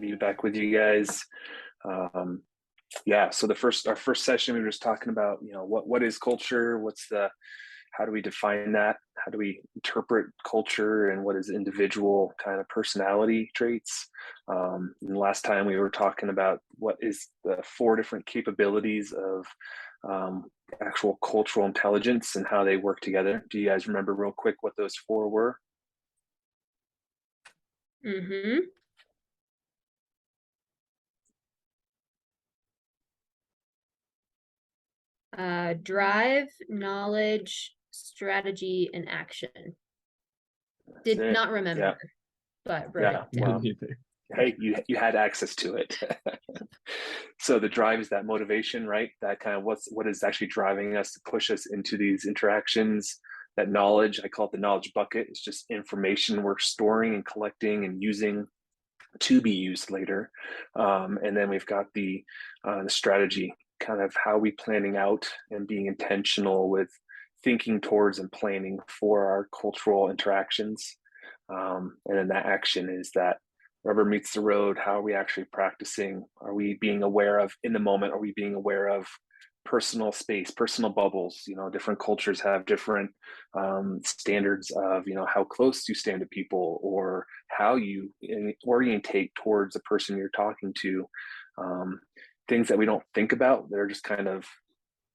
to be back with you guys. Um, yeah, so our first session, we were just talking about, what is culture? How do we define that? How do we interpret culture, and what is individual kind of personality traits? And last time we were talking about what is the four different capabilities of actual cultural intelligence and how they work together. Do you guys remember real quick what those four were? Mm-hmm. Drive, knowledge, strategy, and action. That's Did it. not remember, Yeah, but wrote yeah. it Well, down. hey, you had access to it. So the drive is that motivation, right? That kind of what is actually driving us to push us into these interactions. That knowledge, I call it the knowledge bucket. It's just information we're storing and collecting and using to be used later. And then we've got the strategy, kind of how we planning out and being intentional with thinking towards and planning for our cultural interactions. And then that action is that rubber meets the road. How are we actually practicing? Are we being aware of in the moment? Are we being aware of personal space, personal bubbles? Different cultures have different standards of, how close you stand to people, or how you orientate towards the person you're talking to. Things that we don't think about, they're just kind of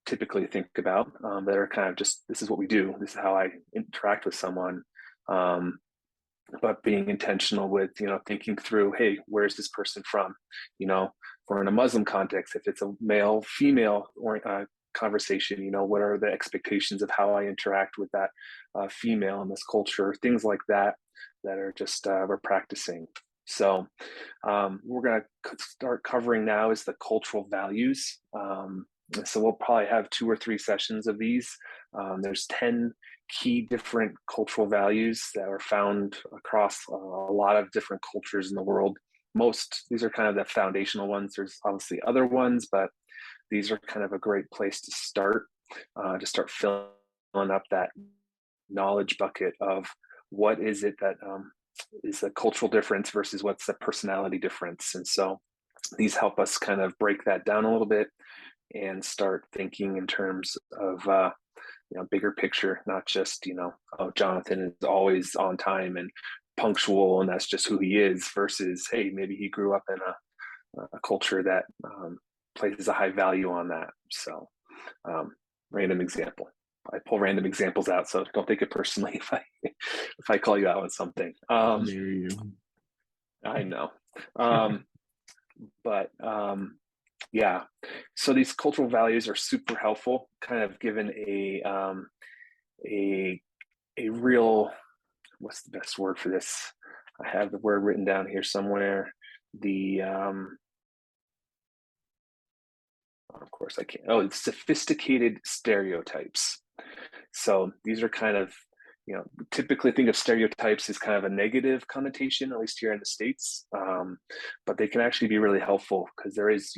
typically think about, that are kind of just, this is what we do. This is how I interact with someone. But being intentional with, thinking through, hey, where's this person from? Or in a Muslim context, if it's a male female or conversation, what are the expectations of how I interact with that female in this culture? Things like that are just we're practicing. So we're going to start covering now is the cultural values. So we'll probably have 2 or 3 sessions of these. There's 10 key different cultural values that are found across a lot of different cultures in the world. These are kind of the foundational ones. There's obviously other ones, but these are kind of a great place to start filling up that knowledge bucket of what is it that is the cultural difference versus what's the personality difference. And so these help us kind of break that down a little bit and start thinking in terms of bigger picture, not just, oh, Jonathan is always on time and punctual and that's just who he is, versus, hey, maybe he grew up in a culture that places a high value on that. So random example. I pull random examples out, so don't take it personally if I call you out on something. Dare you. I know. But yeah, so these cultural values are super helpful, kind of given a real, what's the best word for this? I have the word written down here somewhere. Of course I can't. Oh, it's sophisticated stereotypes. So these are kind of, typically think of stereotypes as kind of a negative connotation, at least here in the States. But they can actually be really helpful because there is,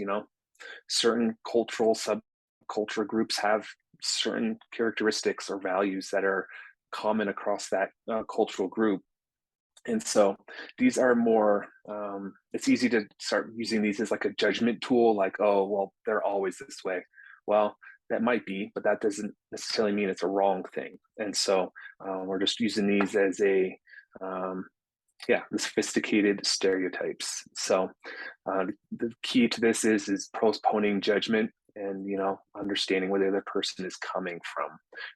certain cultural subculture groups have certain characteristics or values that are common across that cultural group. And so these are more, it's easy to start using these as like a judgment tool, like, oh, well, they're always this way. Well, that might be, but that doesn't necessarily mean it's a wrong thing. And so we're just using these as the sophisticated stereotypes. So the key to this is postponing judgment and, understanding where the other person is coming from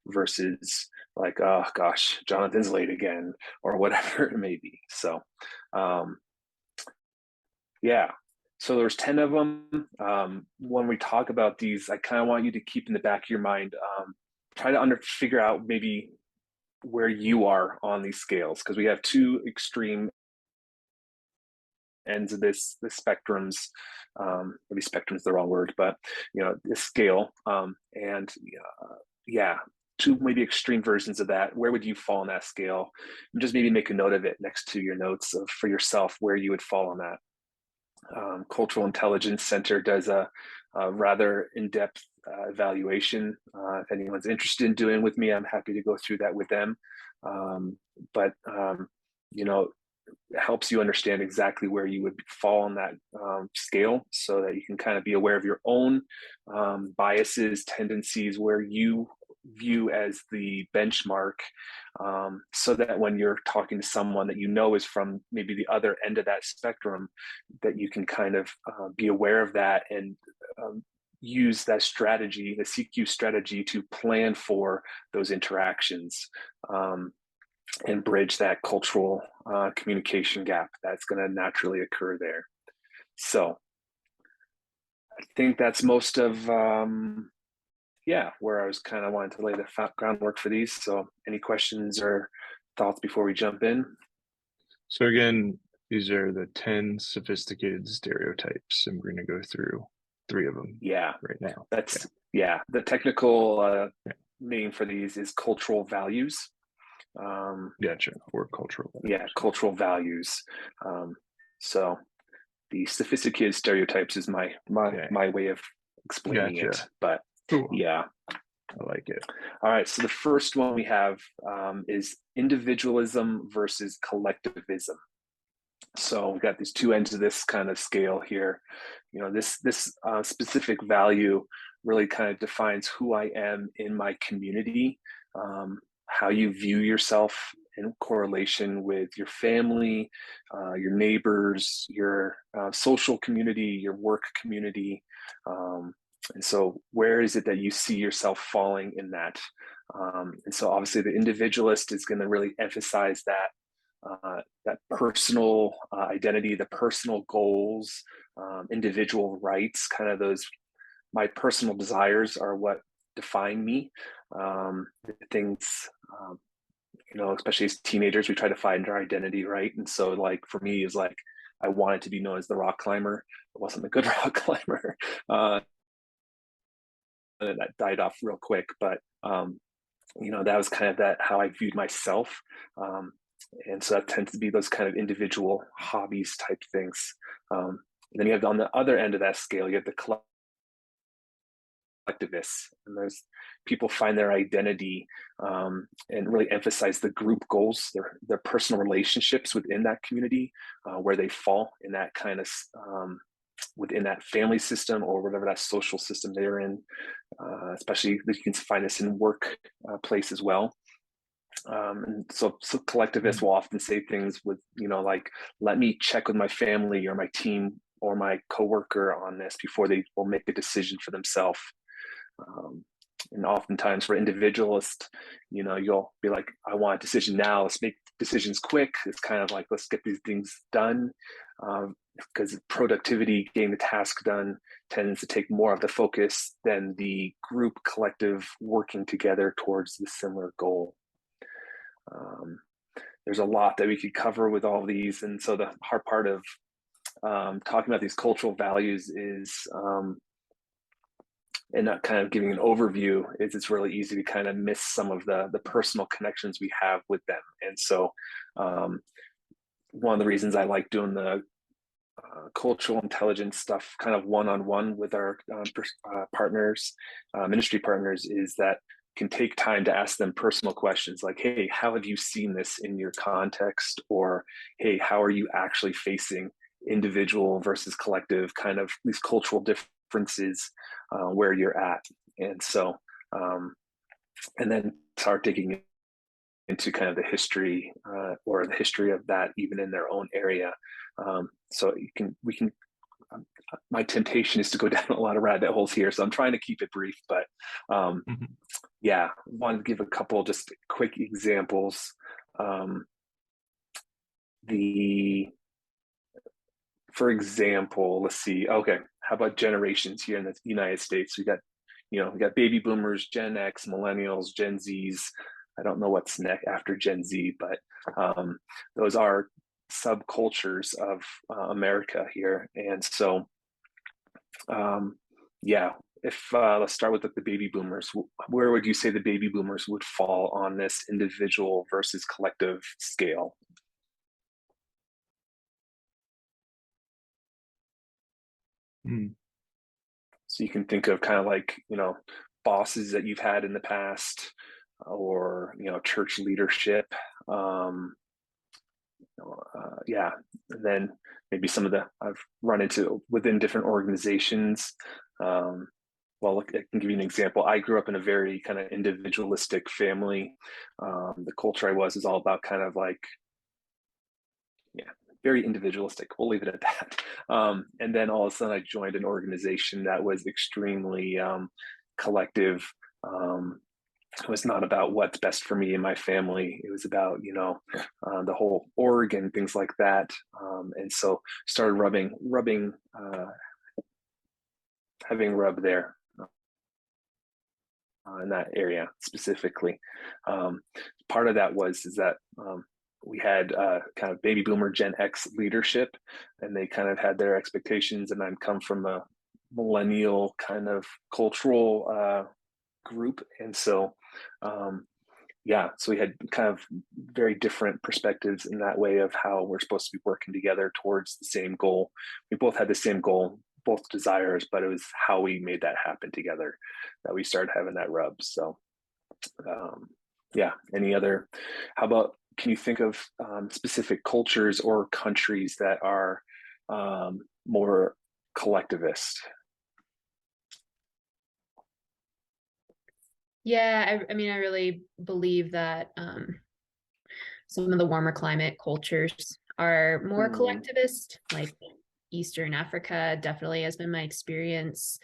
versus like, oh gosh, Jonathan's late again, or whatever it may be. So yeah, so there's 10 of them. When we talk about these, I kind of want you to keep in the back of your mind, try to figure out maybe where you are on these scales, because we have 2 extreme ends of the spectrums. Maybe spectrum is the wrong word, but this scale, and 2 maybe extreme versions of that. Where would you fall on that scale? And just maybe make a note of it next to your notes for yourself, where you would fall on that. Cultural Intelligence Center does a rather in-depth evaluation. If anyone's interested in doing with me, I'm happy to go through that with them. But helps you understand exactly where you would fall on that scale, so that you can kind of be aware of your own biases, tendencies, where you view as the benchmark, so that when you're talking to someone that you know is from maybe the other end of that spectrum, that you can kind of be aware of that and use that strategy, the CQ strategy, to plan for those interactions, and bridge that cultural communication gap that's going to naturally occur there. So I think that's most of where I was kind of wanting to lay the groundwork for these. So any questions or thoughts before we jump in? So again, these are the 10 sophisticated stereotypes, and we're going to go through 3 of them right now. That's the technical name for these is cultural values. Gotcha. Or cultural values. Cultural values. So the sophisticated stereotypes is my way of explaining it, but cool. I like it. All right, so the first one we have is individualism versus collectivism. So we've got these 2 ends of this kind of scale here. You know, this specific value really kind of defines who I am in my community, how you view yourself in correlation with your family, your neighbors, your social community, your work community. And so where is it that you see yourself falling in that? And so obviously the individualist is going to really emphasize that personal identity, the personal goals, individual rights, kind of those, my personal desires are what define me. The things, especially as teenagers, we try to find our identity, right? And so like for me is like, I wanted to be known as the rock climber. I wasn't a good rock climber. And that died off real quick, but that was kind of that how I viewed myself. And so that tends to be those kind of individual hobbies type things. And then you have on the other end of that scale, you have the collectivists, and those people find their identity and really emphasize the group goals, their personal relationships within that community, where they fall in that kind of within that family system or whatever that social system they're in. Especially you can find this in work place as well. And so collectivists will often say things with, like, let me check with my family or my team or my coworker on this before they will make a decision for themselves. And oftentimes for individualists, you'll be like, I want a decision now. Let's make decisions quick. It's kind of like, let's get these things done. Because productivity, getting the task done, tends to take more of the focus than the group collective working together towards the similar goal. There's a lot that we could cover with all these. And so the hard part of talking about these cultural values is, and not kind of giving an overview, is it's really easy to kind of miss some of the personal connections we have with them. And so one of the reasons I like doing the cultural intelligence stuff kind of one-on-one with our partners, ministry partners, is that can take time to ask them personal questions like, hey, how have you seen this in your context? Or, hey, how are you actually facing individual versus collective kind of these cultural differences where you're at? And so, and then start digging into kind of the history or the history of that even in their own area. So we can, my temptation is to go down a lot of rabbit holes here, so I'm trying to keep it brief, but wanted to give a couple just quick examples. For example, let's see, okay, how about generations here in the United States? We got baby boomers, Gen X, millennials, Gen Zs. I don't know what's next after Gen Z, but those are subcultures of America here. And so, if let's start with the baby boomers. Where would you say the baby boomers would fall on this individual versus collective scale? So you can think of kind of like, bosses that you've had in the past, or, church leadership, yeah, and then maybe some of the I've run into within different organizations. Well, look, I can give you an example. I grew up in a very kind of individualistic family. The culture I was is all about kind of like, yeah, very individualistic. We'll leave it at that. And then all of a sudden, I joined an organization that was extremely collective. It was not about what's best for me and my family. It was about, the whole org and things like that. And so started having rub there in that area specifically. Part of that is that we had kind of baby boomer Gen X leadership, and they kind of had their expectations, and I'm come from a millennial kind of cultural group. And so so we had kind of very different perspectives in that way of how we're supposed to be working together towards the same goal. We both had the same goal, both desires, but it was how we made that happen together that we started having that rub. So how about, can you think of specific cultures or countries that are more collectivist? Yeah, I mean, I really believe that some of the warmer climate cultures are more collectivist, like Eastern Africa definitely has been my experience.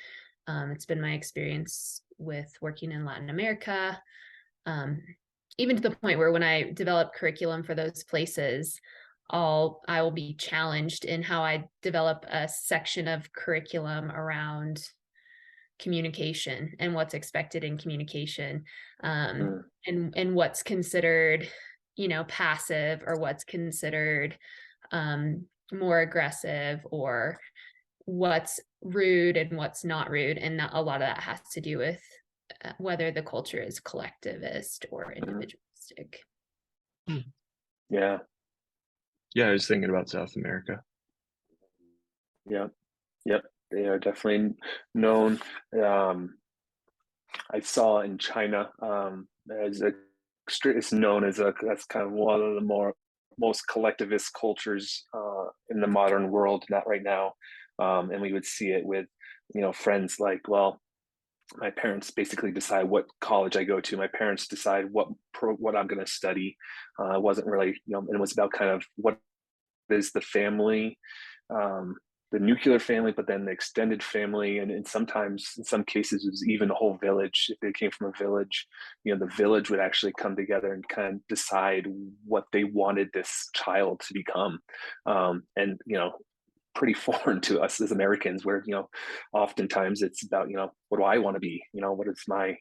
It's been my experience with working in Latin America, even to the point where when I develop curriculum for those places, I will be challenged in how I develop a section of curriculum around communication and what's expected in communication, and what's considered, passive, or what's considered more aggressive, or what's rude and what's not rude. And a lot of that has to do with whether the culture is collectivist or individualistic. Yeah. Yeah, I was thinking about South America. Yep. They are definitely known. I saw in China as it's known as that's kind of one of the most collectivist cultures in the modern world, not right now. And we would see it with, friends like, well, my parents basically decide what college I go to. My parents decide what I'm going to study. It wasn't really, and it was about kind of what is the family, the nuclear family, but then the extended family. And sometimes, in some cases, it was even a whole village. If they came from a village, the village would actually come together and kind of decide what they wanted this child to become. And, pretty foreign to us as Americans, where, oftentimes it's about, what do I want to be? What is my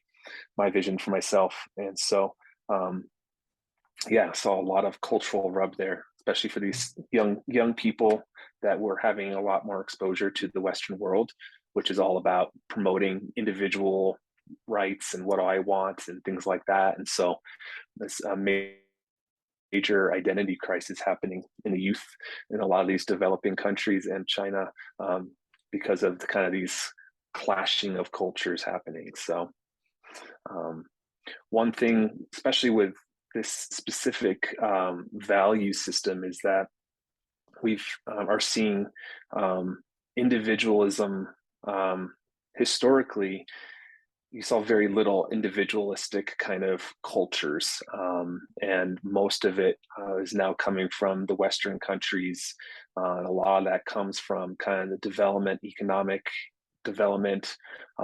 vision for myself? And so, saw a lot of cultural rub there, especially for these young people that were having a lot more exposure to the Western world, which is all about promoting individual rights and what do I want and things like that. And so this major identity crisis happening in the youth in a lot of these developing countries and China, because of the kind of these clashing of cultures happening. So one thing, especially with this specific value system, is that we've are seeing individualism. Historically, you saw very little individualistic kind of cultures, and most of it is now coming from the Western countries. And a lot of that comes from kind of the economic development,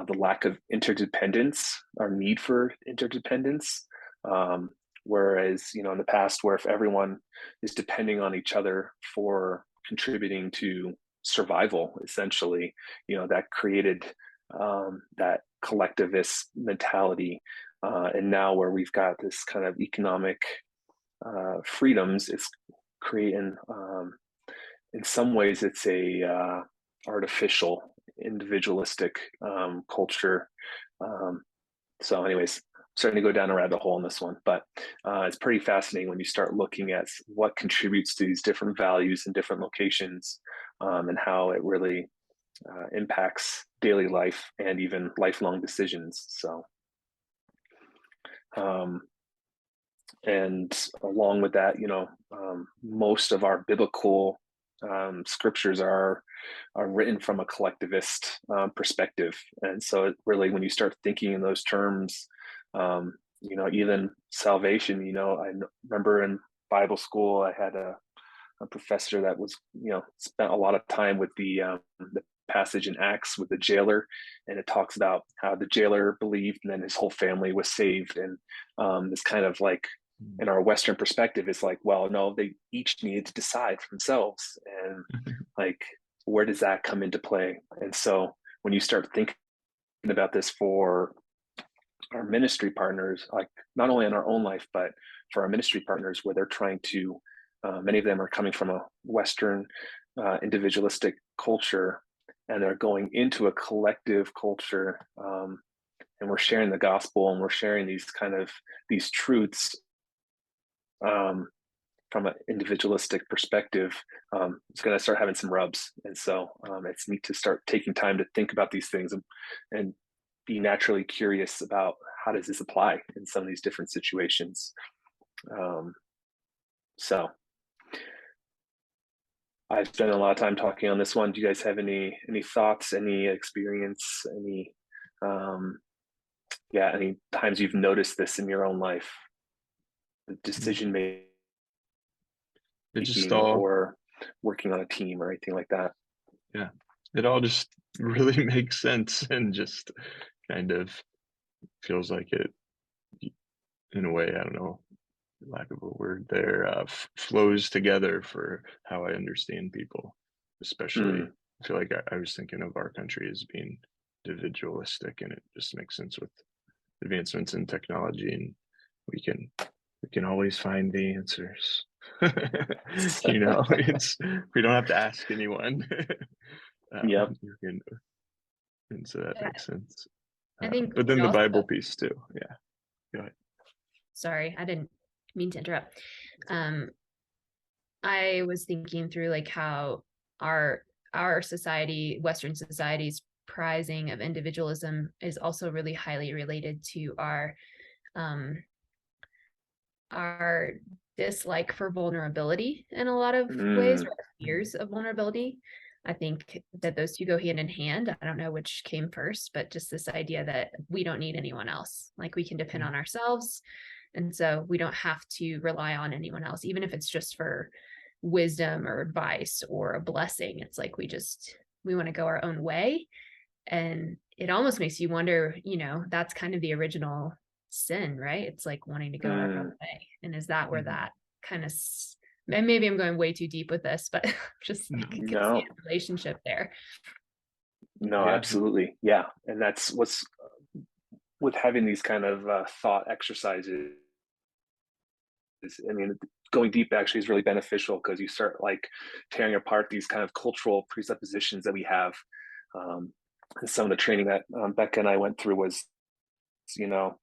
the lack of interdependence, our need for interdependence. Whereas, in the past, where if everyone is depending on each other for contributing to survival, essentially, that created that collectivist mentality. And now where we've got this kind of economic freedoms, it's creating, in some ways, it's a artificial, individualistic culture. So anyways, starting to go down a rabbit hole in this one, but it's pretty fascinating when you start looking at what contributes to these different values in different locations, and how it really impacts daily life and even lifelong decisions. So and along with that, most of our biblical scriptures are written from a collectivist perspective, and so really, when you start thinking in those terms, even salvation. I remember in Bible school, I had a professor that was, spent a lot of time with the passage in Acts with the jailer, and it talks about how the jailer believed, and then his whole family was saved. And it's kind of like, in our Western perspective, it's like, well, no, they each needed to decide for themselves, and like, where does that come into play? And so when you start thinking about this for our ministry partners, like not only in our own life, but for our ministry partners, where they're trying to, many of them are coming from a Western individualistic culture, and they're going into a collective culture, and we're sharing the gospel, and we're sharing these truths from an individualistic perspective. It's going to start having some rubs, and so it's neat to start taking time to think about these things, and be naturally curious about how does this apply in some of these different situations. So I've spent a lot of time talking on this one. Do you guys have any thoughts, any experience, any times you've noticed this in your own life, the decision It just making all, or working on a team or anything like that? yeah, it all just really makes sense and just kind of feels like it, in a way, I don't know, lack of a word there, flows together for how I understand people. Especially, Mm, I feel like I was thinking of our country as being individualistic, and it just makes sense with advancements in technology, and we can we can always find the answers. It's we don't have to ask anyone. yep. You can, and so that Yeah, makes sense. I think But it then the also, Bible piece too. Yeah, go ahead. sorry, I didn't mean to interrupt. Um, I was thinking through like how our our society, Western society's prizing of individualism is also really highly related to um our dislike for vulnerability in a lot of ways, Mm, or fears of vulnerability. I think that those two go hand in hand. I don't know which came first, but just this idea that we don't need anyone else. Like we can depend on ourselves. And so we don't have to rely on anyone else, even if it's just for wisdom or advice or a blessing. It's like we want to go our own way. And it almost makes you wonder, that's kind of the original sin, right? It's like wanting to go our own mm, way. And is that where Mhm. that kind of, and maybe I'm going way too deep with this, but just like I could see no, a relationship there. no, Yeah, absolutely. Yeah. And that's what's with having these kind of thought exercises. I mean, going deep actually is really beneficial, because you start like tearing apart these kind of cultural presuppositions that we have. And some of the training that Becca and I went through was, you know,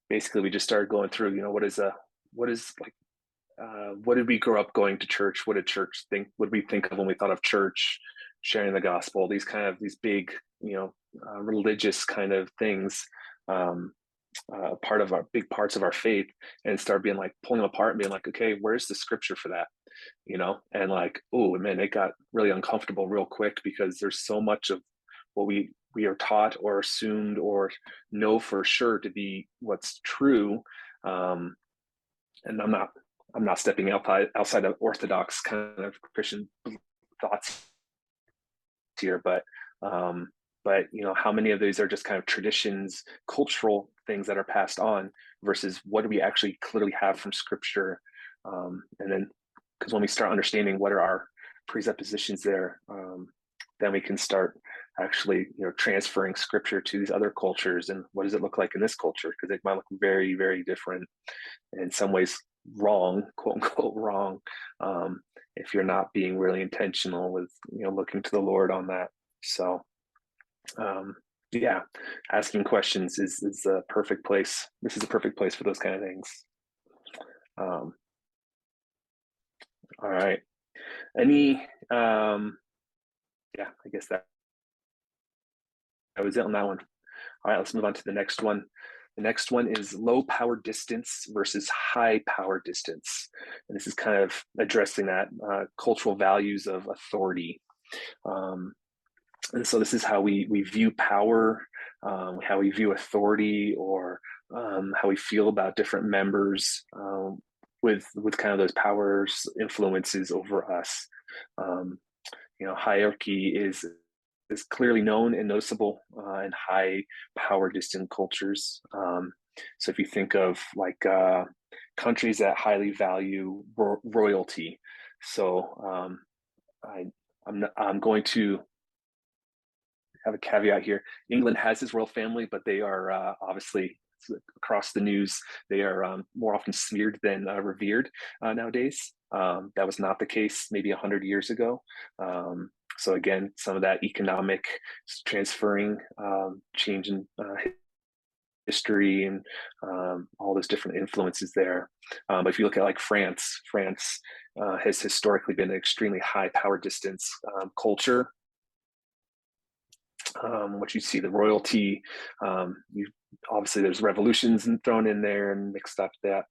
basically we just started going through, what is like, what did we grow up going to church? What did church think? What did we think of when we thought of church, sharing the gospel? These big, religious kind of things. Um, Part of our big parts of our faith, and start being like pulling them apart and being like, okay, where's the scripture for that? And like, oh man, it got really uncomfortable real quick, because there's so much of what we are taught or assumed or know for sure to be what's true. um, and I'm not stepping outside of orthodox kind of Christian thoughts here, um, how many of these are just kind of traditions, cultural things that are passed on, versus what do we actually clearly have from Scripture? And then, because when we start understanding what are our presuppositions there, then we can start actually, transferring Scripture to these other cultures, and what does it look like in this culture? Because it might look very, very different, and in some ways wrong, quote unquote wrong, um, if you're not being really intentional with, looking to the Lord on that. So um, yeah, asking questions is a perfect place. This is a perfect place for those kind of things. um, all right, any yeah, I guess that was it on that one. All right, let's move on to the next one. The next one is low power distance versus high power distance. And this is kind of addressing that cultural values of authority. And so this is how we view power, how we view authority, or how we feel about different members with kind of those powers influences over us. Hierarchy is clearly known and noticeable in high power distant cultures. So if you think of like countries that highly value royalty, so I'm going to have a caveat here. England has its royal family, but they are obviously across the news. They are more often smeared than revered nowadays. That was not the case maybe 100 years ago. So again, some of that economic transferring, change in history and all those different influences there. But if you look at like France has historically been an extremely high power distance culture. What you see, the royalty, obviously there's revolutions thrown in there and mixed up that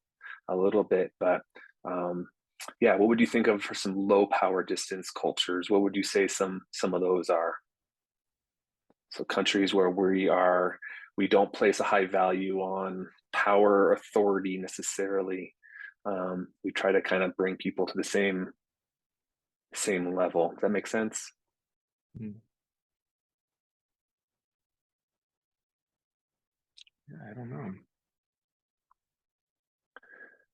a little bit, but yeah, what would you think of for some low power distance cultures? What would you say some of those are? So countries where we don't place a high value on power, authority necessarily. We try to kind of bring people to the same level. Does that make sense? I don't know.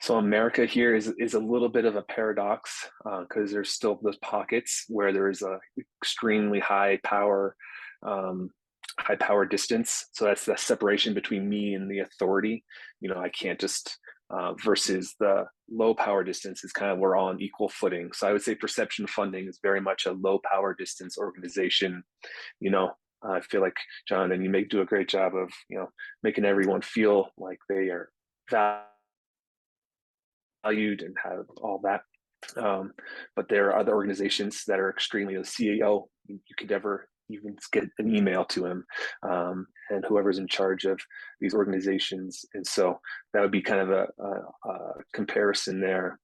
So America here is a little bit of a paradox because there's still those pockets where there is a extremely high power distance. So that's the separation between me and the authority. I can't just versus the low power distance is kind of we're all on equal footing. So I would say Perception Funding is very much a low power distance organization. I feel like John and you do a great job of making everyone feel like they are valued and have all that. But there are other organizations that are extremely, the CEO, you could never even get an email to him, and whoever's in charge of these organizations. And so that would be kind of a comparison there.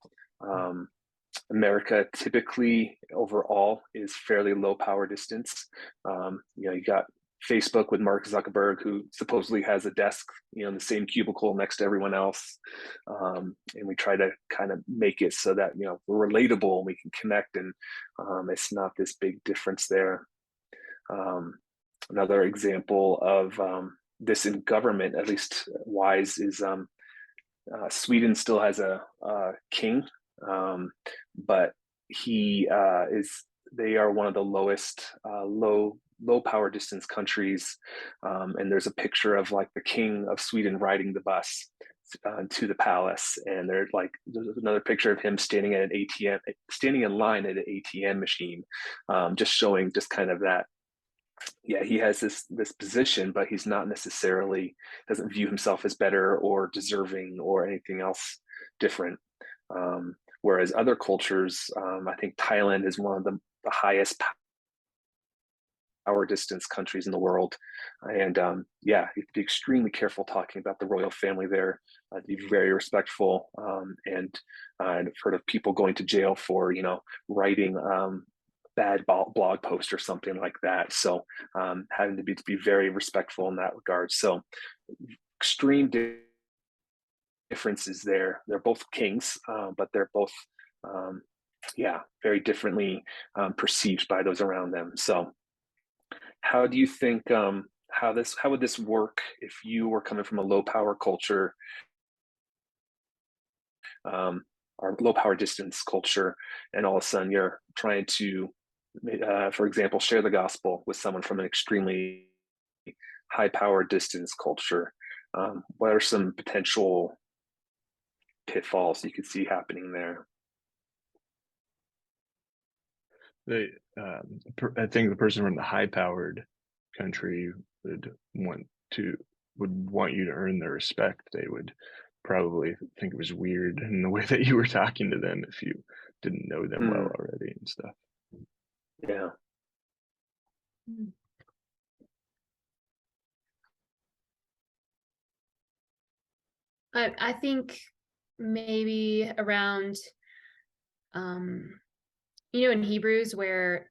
America typically overall is fairly low power distance. You got Facebook with Mark Zuckerberg, who supposedly has a desk, in the same cubicle next to everyone else. And we try to kind of make it so that, we're relatable and we can connect, and it's not this big difference there. Another example of this in government, at least wise, is Sweden still has a king, but they are one of the lowest low power distance countries, and there's a picture of like the king of Sweden riding the bus to the palace, and there's another picture of him standing in line at an ATM machine, just showing just kind of that. Yeah, he has this position, but he's not necessarily doesn't view himself as better or deserving or anything else different. Whereas other cultures, I think Thailand is one of the highest power distance countries in the world, and yeah, you have to be extremely careful talking about the royal family there. Be very respectful, and I've heard of people going to jail for writing bad blog post or something like that. So having to be very respectful in that regard. So extreme differences there. They're both kings, but they're both very differently perceived by those around them. So how do you think how would this work if you were coming from a low power culture, or low power distance culture, and all of a sudden you're trying to for example, share the gospel with someone from an extremely high power distance culture? What are some potential pitfalls you could see happening there? I think the person from the high powered country would want you to earn their respect. They would probably think it was weird in the way that you were talking to them if you didn't know them well already and stuff. Yeah. I think maybe around, in Hebrews where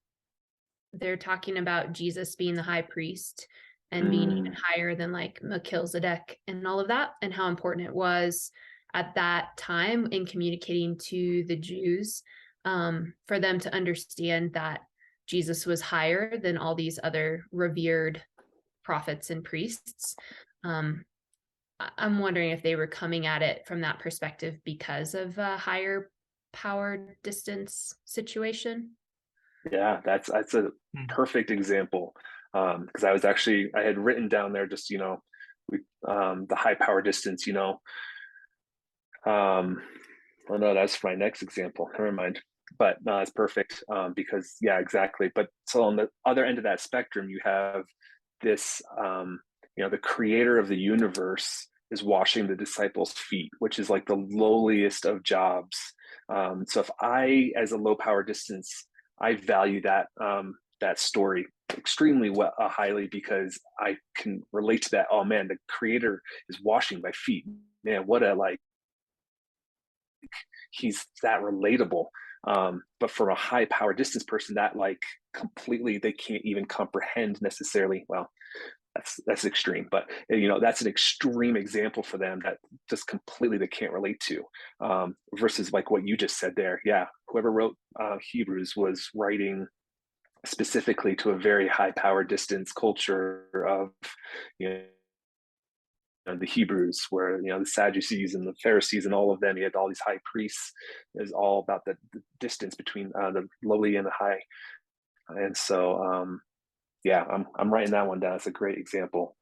they're talking about Jesus being the high priest and being even higher than like Melchizedek and all of that, and how important it was at that time in communicating to the Jews, for them to understand that Jesus was higher than all these other revered prophets and priests. I'm wondering if they were coming at it from that perspective because of a higher power distance situation. Yeah, that's a perfect example. Because I had written down there just, the high power distance, oh no, that's my next example. Never mind. But no, that's perfect. Because yeah, exactly. But so on the other end of that spectrum, you have this, the creator of the universe is washing the disciples' feet, which is like the lowliest of jobs. So if I, as a low power distance, I value that story extremely highly, because I can relate to that. Oh man, the creator is washing my feet. Man, what a like, he's that relatable. But for a high power distance person, that like completely, they can't even comprehend necessarily. Well, that's extreme, but that's an extreme example for them that just completely they can't relate to, versus like what you just said there. Yeah, whoever wrote Hebrews was writing specifically to a very high power distance culture of the Hebrews, where the Sadducees and the Pharisees and all of them, you had all these high priests. Is all about the distance between the lowly and the high. And so yeah, I'm writing that one down. It's a great example.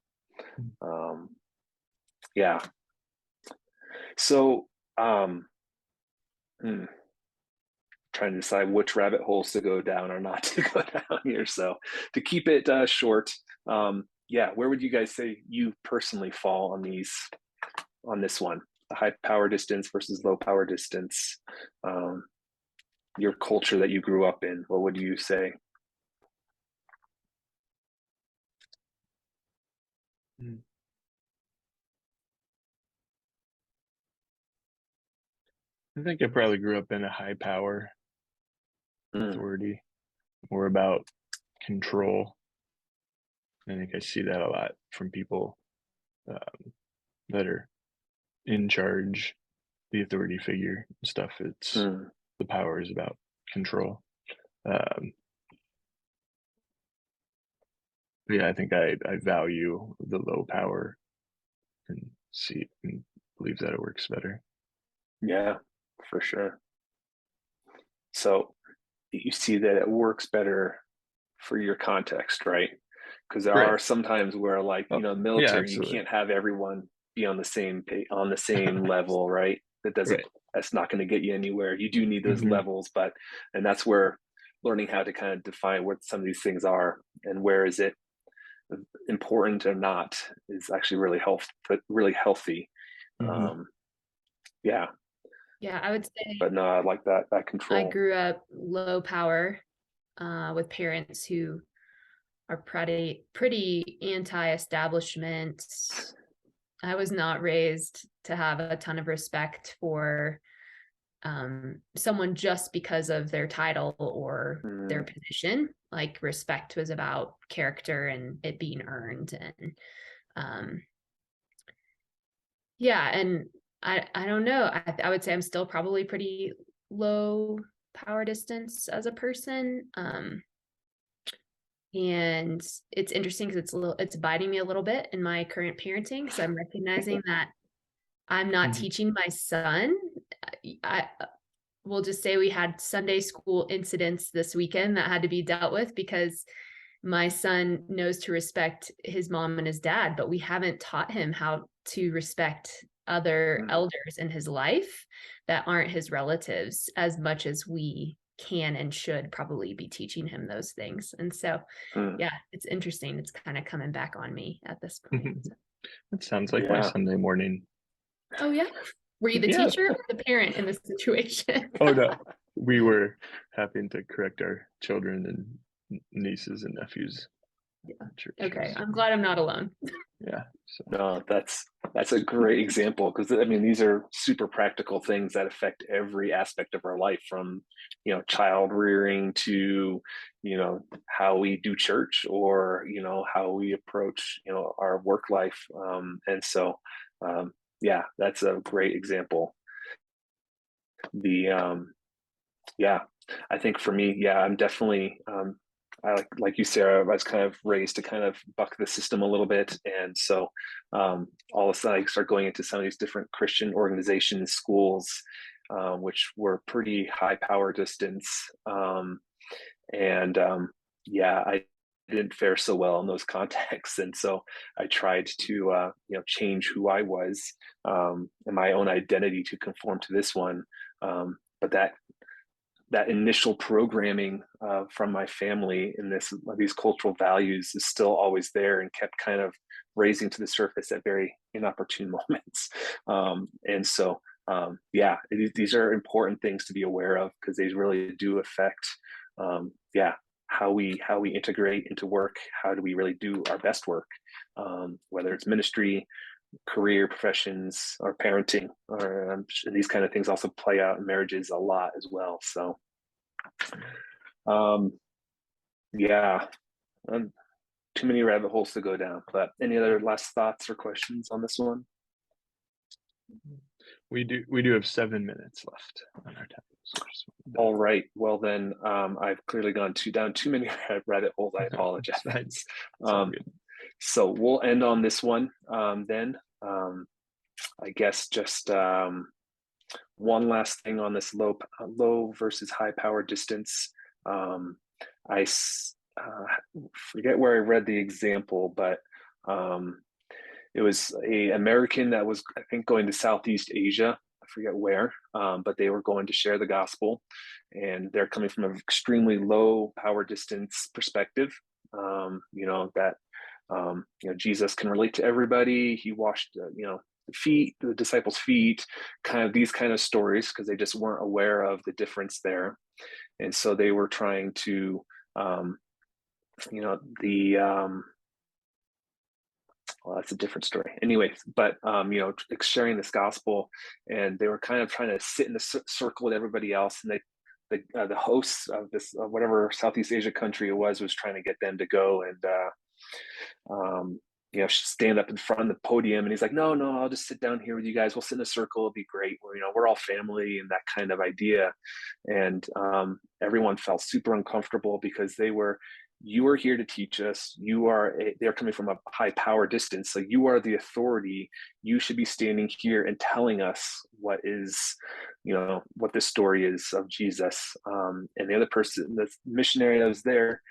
Yeah. So trying to decide which rabbit holes to go down or not to go down here. So to keep it short, yeah, where would you guys say you personally fall on this one? The high power distance versus low power distance. Your culture that you grew up in, what would you say? I think I probably grew up in a high power authority, more about control. I think I see that a lot from people that are in charge, the authority figure and stuff. It's the power is about control. Yeah, I think I value the low power and see and believe that it works better. Yeah, for sure. So you see that it works better for your context, right? Because there are some times where, like, military, you can't have everyone be on the same level, right? That's not going to get you anywhere. You do need those levels, and that's where learning how to kind of define what some of these things are and where is it important or not is actually really healthy. Yeah. Yeah, I would say. But no, I like that control. I grew up low power with parents who are pretty anti-establishment. I was not raised to have a ton of respect for someone just because of their title or their position. Like, respect was about character and it being earned. And yeah, and I don't know. I would say I'm still probably pretty low power distance as a person. And it's interesting because it's biting me a little bit in my current parenting, because I'm recognizing that I'm not teaching my son. I will just say we had Sunday school incidents this weekend that had to be dealt with, because my son knows to respect his mom and his dad, but we haven't taught him how to respect other elders in his life that aren't his relatives as much as we can and should probably be teaching him those things. And so, yeah, it's interesting. It's kind of coming back on me at this point. It sounds like my Sunday morning. Oh, yeah. Were you the teacher or the parent in this situation? Oh, no. We were having to correct our children and nieces and nephews churches. Okay, I'm glad I'm not alone. Yeah. So, No, that's a great example, because I mean these are super practical things that affect every aspect of our life, from child rearing to how we do church, or how we approach our work life. And so yeah, that's a great example. The Yeah, I think for me, yeah, I'm definitely I like you, Sarah. I was kind of raised to kind of buck the system a little bit, and so all of a sudden I start going into some of these different Christian organizations, schools, which were pretty high power distance, and yeah, I didn't fare so well in those contexts, and so I tried to change who I was, and my own identity to conform to this one, but that initial programming from my family in these cultural values is still always there, and kept kind of raising to the surface at very inopportune moments. And so, yeah, these are important things to be aware of, because they really do affect, yeah, how we integrate into work. How do we really do our best work, whether it's ministry, career, professions, or parenting, or these kind of things also play out in marriages a lot as well. So yeah, too many rabbit holes to go down. But any other last thoughts or questions on this one? we do have 7 minutes left on our time. So All right, well then, I've clearly gone down too many rabbit holes. I apologize. It's all good. So we'll end on this one, then. I guess just one last thing on this low versus high power distance. I forget where I read the example, but it was a American that was, I think, going to Southeast Asia. I forget where, but they were going to share the gospel, and they're coming from an extremely low power distance perspective. That Jesus can relate to everybody. He washed, the disciples' feet, kind of these kind of stories, because they just weren't aware of the difference there. And so they were trying to, the well, that's a different story. Anyway, but sharing this gospel, and they were kind of trying to sit in the circle with everybody else, and the hosts of this whatever Southeast Asia country it was trying to get them to go and stand up in front of the podium, and he's like, no, I'll just sit down here with you guys. We'll sit in a circle. It'll be great. We're all family, and that kind of idea. And everyone felt super uncomfortable, because you are here to teach us. They're coming from a high power distance. So you are the authority. You should be standing here and telling us what this story is of Jesus. And the other person, the missionary that was there,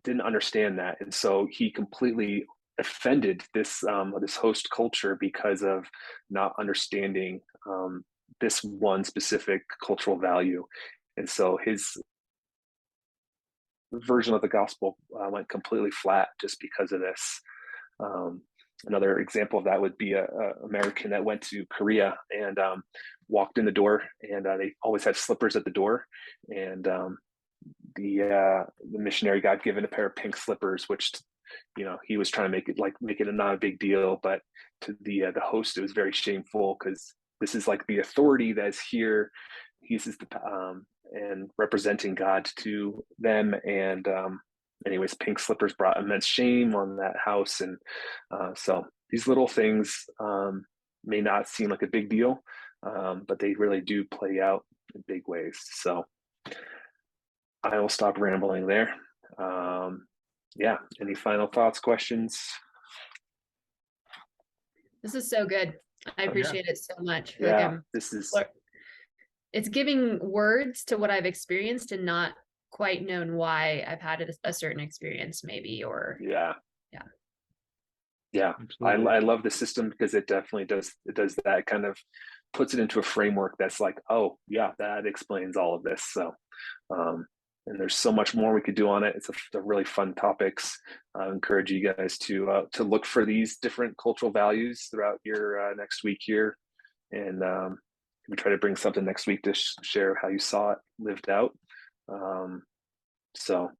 didn't understand that, and so he completely offended this host culture because of not understanding this one specific cultural value. And so his version of the gospel went completely flat just because of this. Another example of that would be a American that went to Korea and walked in the door, and they always had slippers at the door, and the missionary got given a pair of pink slippers, which he was trying to make it not a big deal, but to the host it was very shameful, because this is like the authority that's here. He's and representing God to them, and anyways, pink slippers brought immense shame on that house. And so these little things may not seem like a big deal, but they really do play out in big ways. So I will stop rambling there. Yeah, any final thoughts, questions? This is so good. I yeah. appreciate it so much. Yeah, this is it's giving words to what I've experienced and not quite known why I've had a certain experience, maybe, or yeah. Absolutely. I love the system, because it definitely does that, kind of puts it into a framework that's like, oh yeah, that explains all of this. So and there's so much more we could do on it. It's a really fun topics. I encourage you guys to look for these different cultural values throughout your next week here, and we try to bring something next week to share how you saw it lived out. So